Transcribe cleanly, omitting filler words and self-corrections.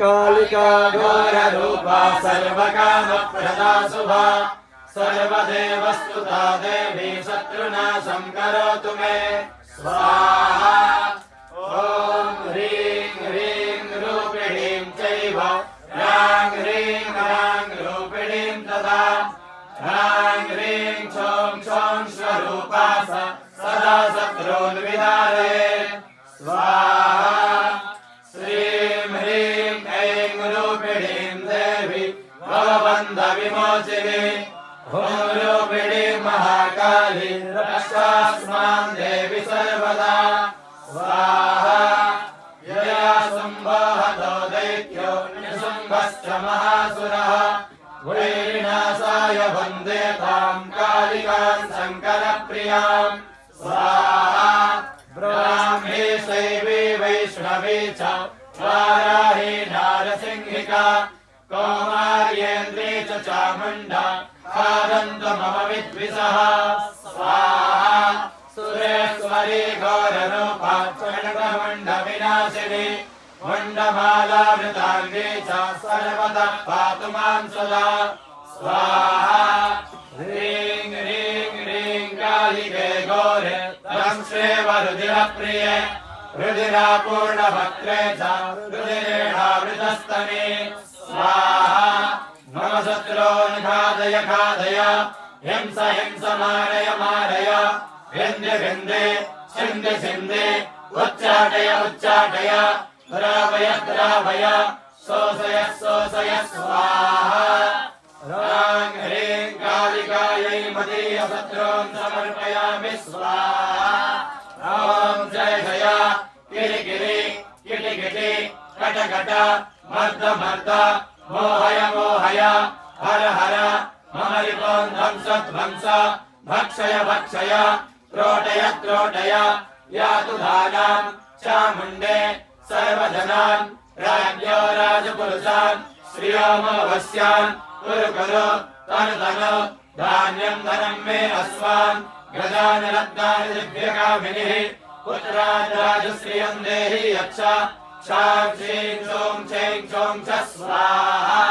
कालिका घोररूपा सर्वकामप्रदा शुभा सर्वदेवस्तुता देवी शत्रुनाशं करोतु मे स्वाहा ॐ ह्रीं ह्रीं रूपिणीं चैव ह्रां ह्रीं ह्रां रूपिणीं तदा ह्रां ह्रीं क्षौं क्षौं स्वरूपा सदा शत्रून् विदारयेत् स्वाहा श्रीं ह्रीं ऐं रूपिणीं देवी भवबन्धविमोचिनी ॐ रूपिणी महाकाली रक्षास्मान् देवी सर्वदा स्वाहा यया संवाहतो दैत्यो निशुम्भश्च महासुरः वैरिणाशाय वन्दे तां कालिकां शङ्करप्रियां स्वाहा ब्राह्मी शैवी वैष्णवी च वाराही नारसिंहिका कौमार्येन्द्री च चामुण्डा खादन्तु मम विद्विषः स्वाहा सुरेश्वरी घोररूपा चण्डमुण्डविनाशिनी मुण्डमालावृताङ्गी च सर्वतः पातु मां सदा स्वाहा ह्रीं ह्रीं ह्रीं कालिके घोरे दंश्रे वरुदिरप्रिये रुधिरापूर्णभक्त्रे च रुधिरेणावृतस्तने स्वाहा मम शत्रून् खादय खादय हिंस हिंस मारय मारय भिन्द्य भिन्दे छिन्द्य छिन्दे उच्चाटय उच्चाटय द्रावय द्रावय शोषय शोषय स्वाहा ह्रां ह्रीं कालिकायै मदीयशत्रून् समर्पयामि स्वाहा ॐ जय जय किरि किरि किटि किटि कट कट मर्द मर्द मोहय मोहय हर हर मम रिपुं ध्वंस ध्वंस भक्षय भक्षय त्रोटय त्रोटय यातु धानां चामुण्डे सर्वजनान् राज्ञो राजपुरुषान् श्रियोमवस्यान् कुरु कुरु तनु तनु धान्यं धनं मे अस्वान् गजान् रत्नानि दिव्यकामिनीः पुत्रान् राजश्रियं देहि यच्छ क्षां क्षीं क्षौं क्षैं क्षौं च स्वाहा।